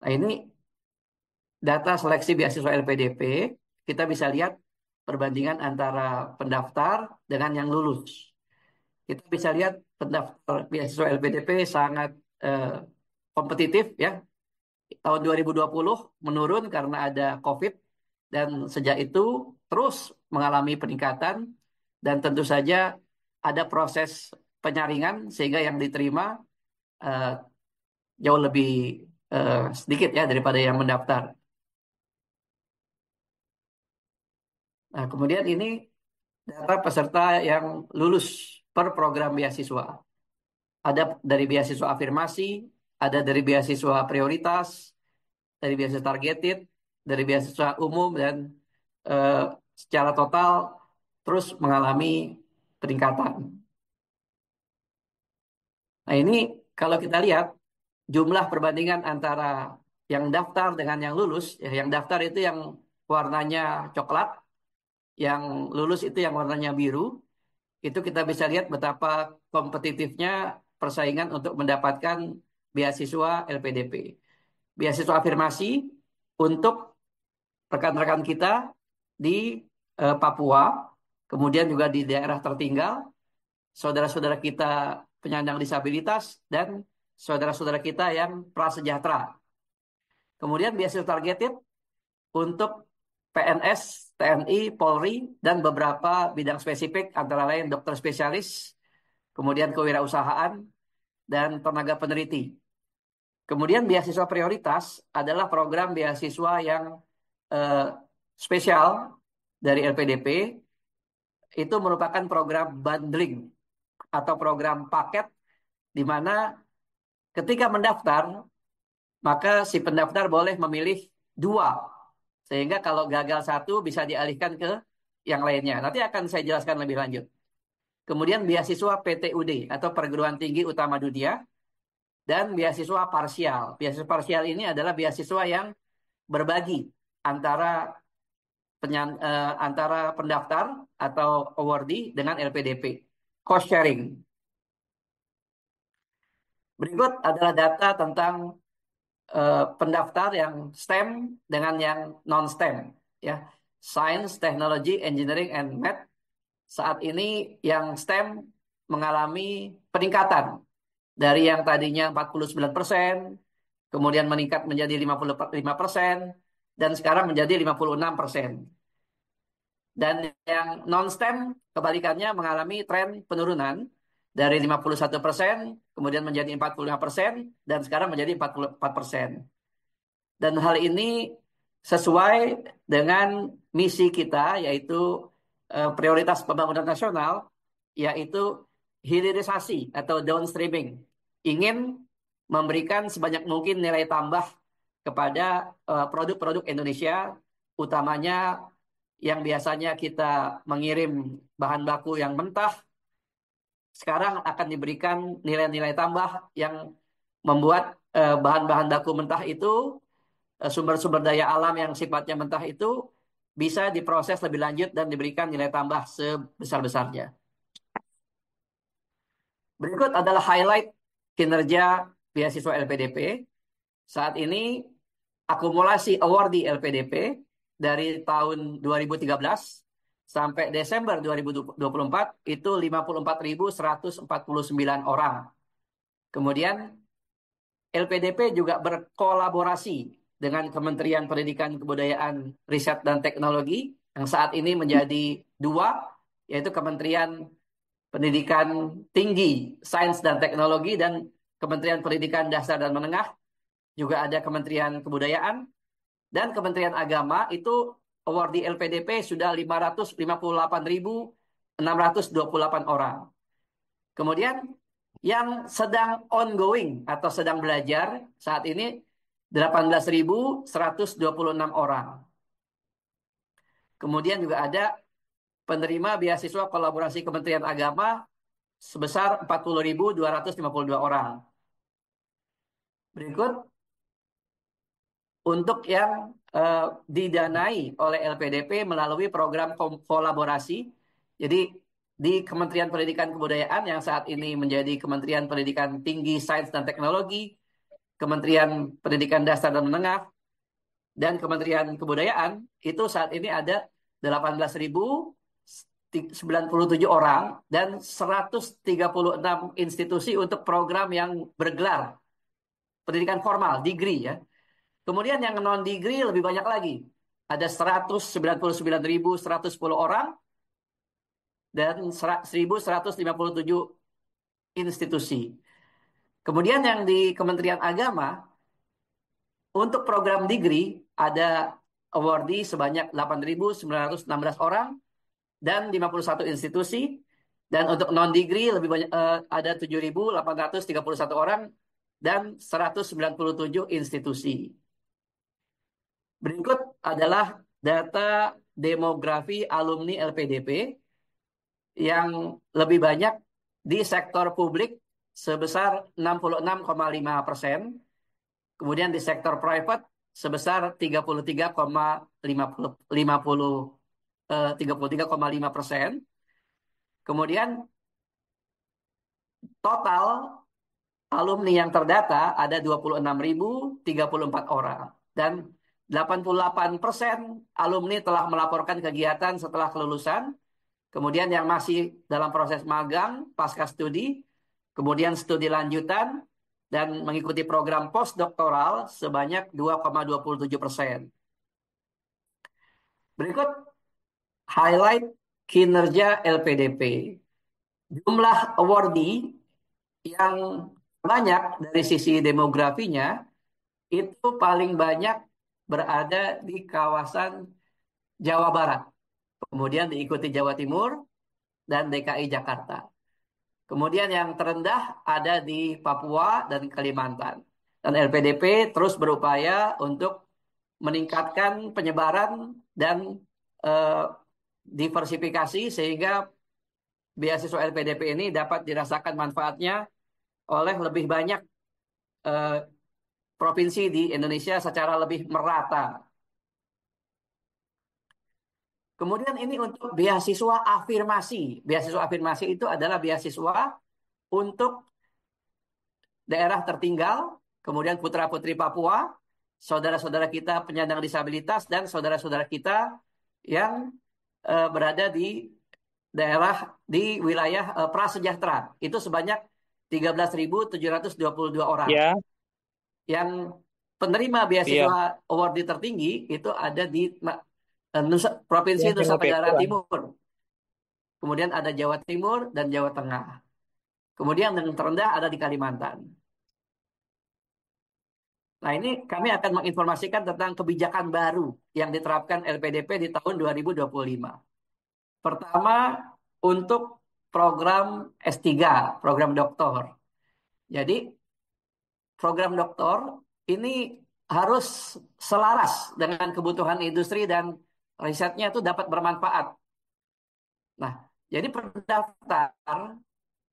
Nah, ini data seleksi beasiswa LPDP, kita bisa lihat perbandingan antara pendaftar dengan yang lulus. Kita bisa lihat pendaftar beasiswa LPDP sangat eh, kompetitif ya. Tahun 2020 menurun karena ada COVID dan sejak itu terus mengalami peningkatan dan tentu saja ada proses penyaringan sehingga yang diterima eh, jauh lebih sedikit ya daripada yang mendaftar. Nah, kemudian ini data peserta yang lulus per program beasiswa. Ada dari beasiswa afirmasi, ada dari beasiswa prioritas, dari beasiswa targeted, dari beasiswa umum dan eh, secara total terus mengalami peningkatan. Nah, ini kalau kita lihat jumlah perbandingan antara yang daftar dengan yang lulus, ya, yang daftar itu yang warnanya coklat, yang lulus itu yang warnanya biru, itu kita bisa lihat betapa kompetitifnya persaingan untuk mendapatkan beasiswa LPDP. Beasiswa afirmasi untuk rekan-rekan kita di Papua, kemudian juga di daerah tertinggal, saudara-saudara kita penyandang disabilitas, dan saudara-saudara kita yang prasejahtera. Kemudian beasiswa targeted untuk PNS, TNI, Polri, dan beberapa bidang spesifik antara lain dokter spesialis, kemudian kewirausahaan, dan tenaga peneliti. Kemudian beasiswa prioritas adalah program beasiswa yang eh, spesial dari LPDP, itu merupakan program bundling atau program paket di mana ketika mendaftar, maka si pendaftar boleh memilih dua. Sehingga kalau gagal satu bisa dialihkan ke yang lainnya. Nanti akan saya jelaskan lebih lanjut. Kemudian beasiswa PTUD atau Perguruan Tinggi Utama Dunia dan beasiswa parsial. Beasiswa parsial ini adalah beasiswa yang berbagi antara antara pendaftar atau awardee dengan LPDP. Cost sharing. Berikut adalah data tentang pendaftar yang STEM dengan yang non-STEM. Ya, Science, Technology, Engineering, and Math. Saat ini yang STEM mengalami peningkatan dari yang tadinya 49%, kemudian meningkat menjadi 55%, dan sekarang menjadi 56%. Dan yang non-STEM kebalikannya mengalami tren penurunan dari 51%, kemudian menjadi 45%, dan sekarang menjadi 44%. Dan hal ini sesuai dengan misi kita, yaitu prioritas pembangunan nasional, yaitu hilirisasi atau downstreaming. Ingin memberikan sebanyak mungkin nilai tambah kepada produk-produk Indonesia, utamanya yang biasanya kita mengirim bahan baku yang mentah, sekarang akan diberikan nilai-nilai tambah yang membuat bahan-bahan baku mentah itu, sumber-sumber daya alam yang sifatnya mentah itu bisa diproses lebih lanjut dan diberikan nilai tambah sebesar-besarnya. Berikut adalah highlight kinerja beasiswa LPDP. Saat ini akumulasi award di LPDP dari tahun 2013 sampai Desember 2024 itu 54.149 orang. Kemudian LPDP juga berkolaborasi dengan Kementerian Pendidikan, Kebudayaan, Riset, dan Teknologi yang saat ini menjadi dua, yaitu Kementerian Pendidikan Tinggi, Sains, dan Teknologi, dan Kementerian Pendidikan Dasar dan Menengah. Juga ada Kementerian Kebudayaan dan Kementerian Agama. Itu award di LPDP sudah 558.628 orang. Kemudian yang sedang ongoing atau sedang belajar saat ini 18.126 orang. Kemudian juga ada penerima beasiswa kolaborasi Kementerian Agama sebesar 40.252 orang. Berikut untuk yang didanai oleh LPDP melalui program kolaborasi. Jadi di Kementerian Pendidikan Kebudayaan yang saat ini menjadi Kementerian Pendidikan Tinggi, Sains, dan Teknologi, Kementerian Pendidikan Dasar dan Menengah, dan Kementerian Kebudayaan, itu saat ini ada 18.097 orang dan 136 institusi untuk program yang bergelar pendidikan formal, degree ya. Kemudian yang non-degree lebih banyak lagi. Ada 199.110 orang dan 1.157 institusi. Kemudian yang di Kementerian Agama, untuk program degree ada awardee sebanyak 8.916 orang dan 51 institusi. Dan untuk non-degree lebih banyak, ada 7.831 orang dan 197 institusi. Berikut adalah data demografi alumni LPDP yang lebih banyak di sektor publik sebesar 66,5%, kemudian di sektor private sebesar 33,5%, kemudian total alumni yang terdata ada 26.034 orang dan 88% alumni telah melaporkan kegiatan setelah kelulusan. Kemudian yang masih dalam proses magang, pasca studi, kemudian studi lanjutan, dan mengikuti program postdoktoral sebanyak 2,27%. Berikut highlight kinerja LPDP. Jumlah awardee yang banyak dari sisi demografinya itu paling banyak berada di kawasan Jawa Barat. Kemudian diikuti Jawa Timur dan DKI Jakarta. Kemudian yang terendah ada di Papua dan Kalimantan. Dan LPDP terus berupaya untuk meningkatkan penyebaran dan eh, diversifikasi sehingga beasiswa LPDP ini dapat dirasakan manfaatnya oleh lebih banyak eh, provinsi di Indonesia secara lebih merata. Kemudian ini untuk beasiswa afirmasi. Beasiswa afirmasi itu adalah beasiswa untuk daerah tertinggal, kemudian putra-putri Papua, saudara-saudara kita penyandang disabilitas, dan saudara-saudara kita yang berada di daerah di wilayah prasejahtera. Itu sebanyak 13.722 orang. Ya, Yang penerima iya. beasiswa award tertinggi itu ada di Provinsi Yang Nusa Sino Tenggara Paper kan? Timur. Kemudian ada Jawa Timur dan Jawa Tengah. Kemudian yang terendah ada di Kalimantan. Nah, ini kami akan menginformasikan tentang kebijakan baru yang diterapkan LPDP di tahun 2025. Pertama, untuk program S3, program doktor. Jadi, program doktor ini harus selaras dengan kebutuhan industri dan risetnya itu dapat bermanfaat. Nah, jadi pendaftar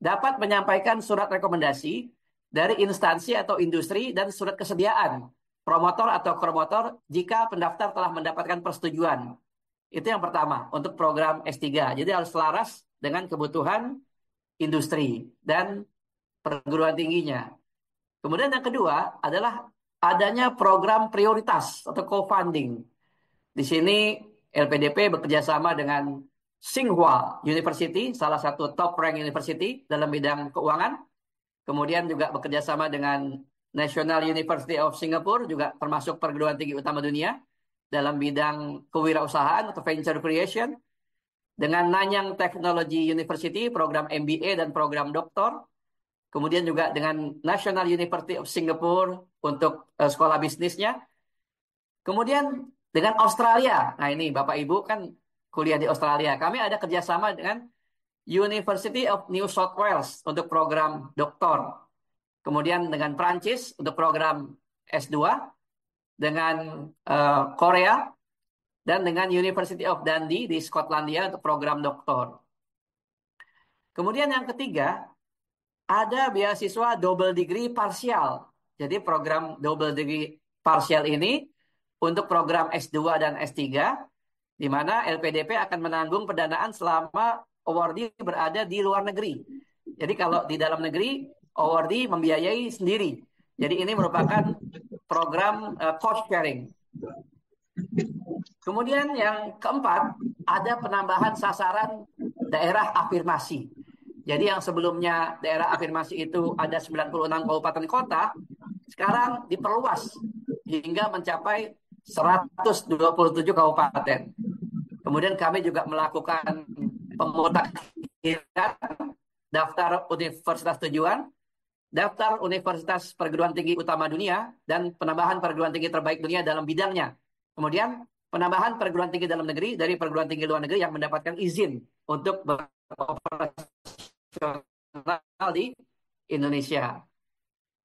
dapat menyampaikan surat rekomendasi dari instansi atau industri dan surat kesediaan promotor atau promotor jika pendaftar telah mendapatkan persetujuan. Itu yang pertama untuk program S3. Jadi harus selaras dengan kebutuhan industri dan perguruan tingginya. Kemudian yang kedua adalah adanya program prioritas atau co-funding. Di sini LPDP bekerja sama dengan Tsinghua University, salah satu top rank university dalam bidang keuangan. Kemudian juga bekerja sama dengan National University of Singapore, juga termasuk perguruan tinggi utama dunia dalam bidang kewirausahaan atau venture creation. Dengan Nanyang Technology University, program MBA dan program doktor. Kemudian juga dengan National University of Singapore untuk sekolah bisnisnya. Kemudian dengan Australia. Nah ini Bapak Ibu kan kuliah di Australia. Kami ada kerjasama dengan University of New South Wales untuk program doktor. Kemudian dengan Prancis untuk program S2, dengan Korea, dan dengan University of Dundee di Skotlandia untuk program doktor. Kemudian yang ketiga, ada beasiswa double degree parsial. Jadi program double degree parsial ini untuk program S2 dan S3, di mana LPDP akan menanggung pendanaan selama awardee berada di luar negeri. Jadi kalau di dalam negeri, awardee membiayai sendiri. Jadi ini merupakan program cost sharing. Kemudian yang keempat, ada penambahan sasaran daerah afirmasi. Jadi yang sebelumnya daerah afirmasi itu ada 96 kabupaten kota, sekarang diperluas hingga mencapai 127 kabupaten. Kemudian kami juga melakukan pemutakhiran daftar universitas tujuan, daftar universitas perguruan tinggi utama dunia, dan penambahan perguruan tinggi terbaik dunia dalam bidangnya. Kemudian penambahan perguruan tinggi dalam negeri dari perguruan tinggi luar negeri yang mendapatkan izin untuk beroperasional di Indonesia.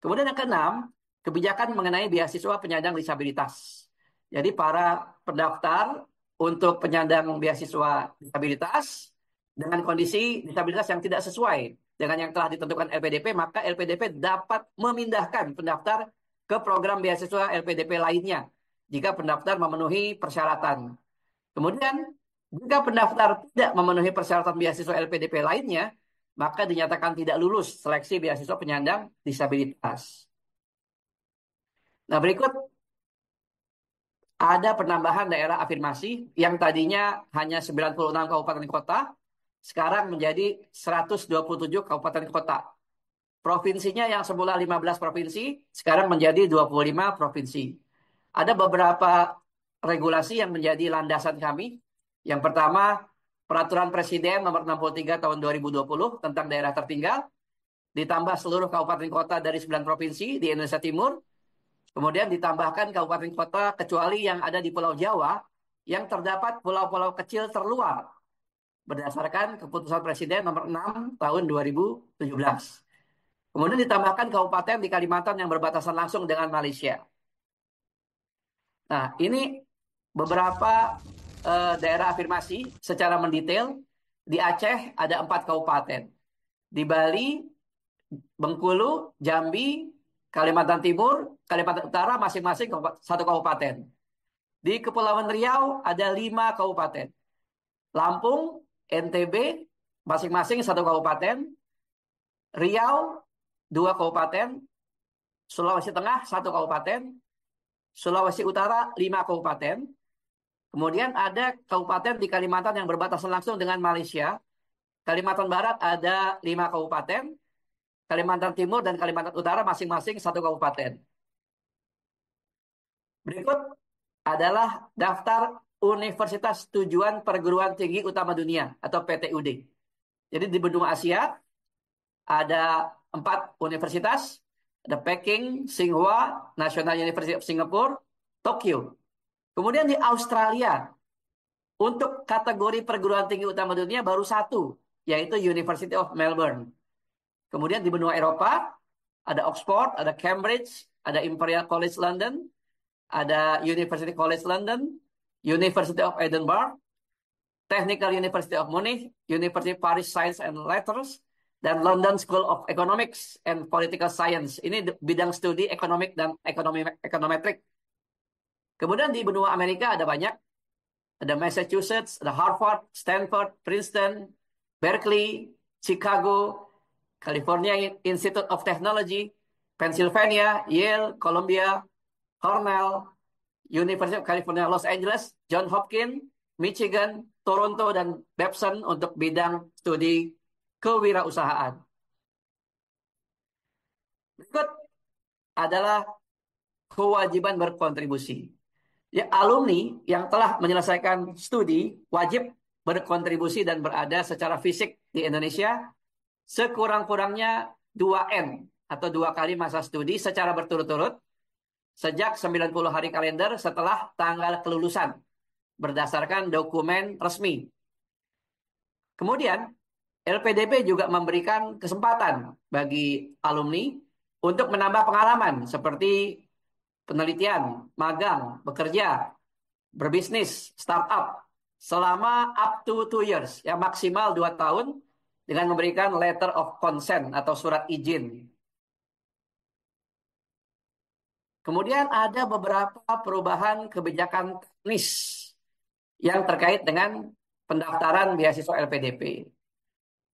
Kemudian yang keenam, kebijakan mengenai beasiswa penyandang disabilitas. Jadi para pendaftar untuk penyandang beasiswa disabilitas dengan kondisi disabilitas yang tidak sesuai dengan yang telah ditentukan LPDP, maka LPDP dapat memindahkan pendaftar ke program beasiswa LPDP lainnya jika pendaftar memenuhi persyaratan. Kemudian, jika pendaftar tidak memenuhi persyaratan beasiswa LPDP lainnya, maka dinyatakan tidak lulus seleksi beasiswa penyandang disabilitas. Nah, berikut ada penambahan daerah afirmasi yang tadinya hanya 96 kabupaten kota, sekarang menjadi 127 kabupaten kota. Provinsinya yang semula 15 provinsi, sekarang menjadi 25 provinsi. Ada beberapa regulasi yang menjadi landasan kami. Yang pertama, Peraturan Presiden Nomor 63 Tahun 2020 tentang daerah tertinggal, ditambah seluruh kabupaten kota dari 9 provinsi di Indonesia Timur. Kemudian ditambahkan kabupaten kota kecuali yang ada di Pulau Jawa, yang terdapat pulau-pulau kecil terluar berdasarkan keputusan Presiden nomor 6 tahun 2017. Kemudian ditambahkan kabupaten di Kalimantan yang berbatasan langsung dengan Malaysia. Nah, ini beberapa daerah afirmasi secara mendetail. Di Aceh ada 4 kabupaten. Di Bali, Bengkulu, Jambi, Kalimantan Timur, Kalimantan Utara masing-masing satu kabupaten. Di Kepulauan Riau ada 5 kabupaten. Lampung, NTB, masing-masing satu kabupaten. Riau, 2 kabupaten. Sulawesi Tengah, satu kabupaten. Sulawesi Utara, 5 kabupaten. Kemudian ada kabupaten di Kalimantan yang berbatasan langsung dengan Malaysia. Kalimantan Barat ada 5 kabupaten. Kalimantan Timur dan Kalimantan Utara masing-masing satu kabupaten. Berikut adalah daftar Universitas Tujuan Perguruan Tinggi Utama Dunia atau PTUD. Jadi di benua Asia ada 4 universitas, ada Peking, Tsinghua, National University of Singapore, Tokyo. Kemudian di Australia, untuk kategori perguruan tinggi utama dunia baru 1, yaitu University of Melbourne. Kemudian di benua Eropa, ada Oxford, ada Cambridge, ada Imperial College London, ada University College London, University of Edinburgh, Technical University of Munich, University Paris Science and Letters, dan London School of Economics and Political Science. Ini bidang studi ekonomik dan ekonometrik. Kemudian di benua Amerika ada banyak. Ada Massachusetts, ada Harvard, Stanford, Princeton, Berkeley, Chicago, California Institute of Technology, Pennsylvania, Yale, Columbia, Cornell, University of California, Los Angeles, Johns Hopkins, Michigan, Toronto, dan Babson untuk bidang studi kewirausahaan. Berikut adalah kewajiban berkontribusi. Ya, alumni yang telah menyelesaikan studi wajib berkontribusi dan berada secara fisik di Indonesia sekurang-kurangnya 2N atau 2 kali masa studi secara berturut-turut sejak 90 hari kalender setelah tanggal kelulusan berdasarkan dokumen resmi. Kemudian LPDP juga memberikan kesempatan bagi alumni untuk menambah pengalaman seperti penelitian, magang, bekerja, berbisnis, startup selama up to 2 years, yang maksimal 2 tahun dengan memberikan letter of consent atau surat izin. Kemudian ada beberapa perubahan kebijakan teknis yang terkait dengan pendaftaran beasiswa LPDP.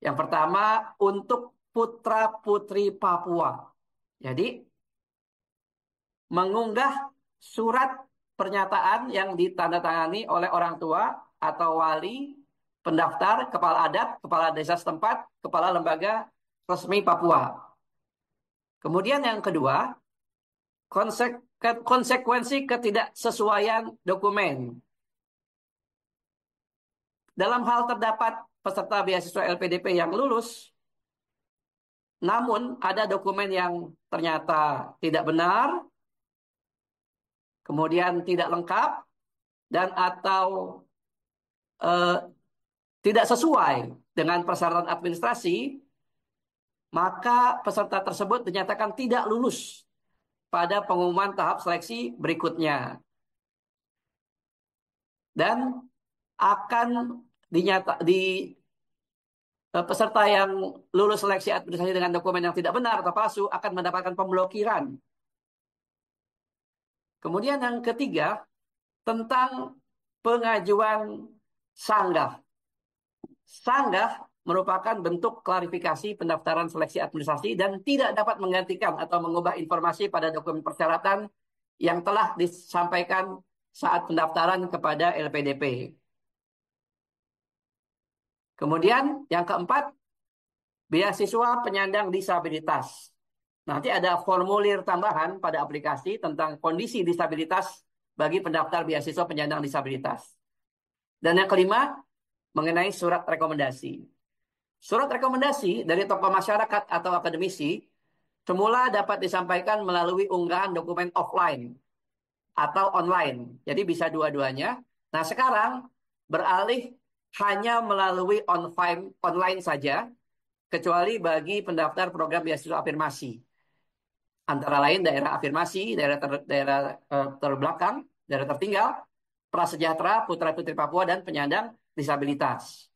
Yang pertama, untuk putra-putri Papua. Jadi, mengunggah surat pernyataan yang ditandatangani oleh orang tua atau wali, pendaftar, kepala adat, kepala desa setempat, kepala lembaga resmi Papua. Kemudian yang kedua, konsekuensi ketidaksesuaian dokumen. Dalam hal terdapat peserta beasiswa LPDP yang lulus, namun ada dokumen yang ternyata tidak benar, kemudian tidak lengkap, dan atau eh, tidak sesuai dengan persyaratan administrasi, maka peserta tersebut dinyatakan tidak lulus pada pengumuman tahap seleksi berikutnya. Dan akan peserta yang lulus seleksi administrasi dengan dokumen yang tidak benar atau palsu akan mendapatkan pemblokiran. Kemudian yang ketiga, tentang pengajuan sanggah. Sanggah merupakan bentuk klarifikasi pendaftaran seleksi administrasi dan tidak dapat menggantikan atau mengubah informasi pada dokumen persyaratan yang telah disampaikan saat pendaftaran kepada LPDP. Kemudian yang keempat, beasiswa penyandang disabilitas. Nanti ada formulir tambahan pada aplikasi tentang kondisi disabilitas bagi pendaftar beasiswa penyandang disabilitas. Dan yang kelima, mengenai surat rekomendasi. Surat rekomendasi dari tokoh masyarakat atau akademisi semula dapat disampaikan melalui unggahan dokumen offline atau online. Jadi bisa dua-duanya. Nah, sekarang beralih hanya melalui online saja, kecuali bagi pendaftar program beasiswa afirmasi. Antara lain daerah afirmasi, daerah terbelakang, daerah tertinggal, prasejahtera, putra-putri Papua, dan penyandang disabilitas.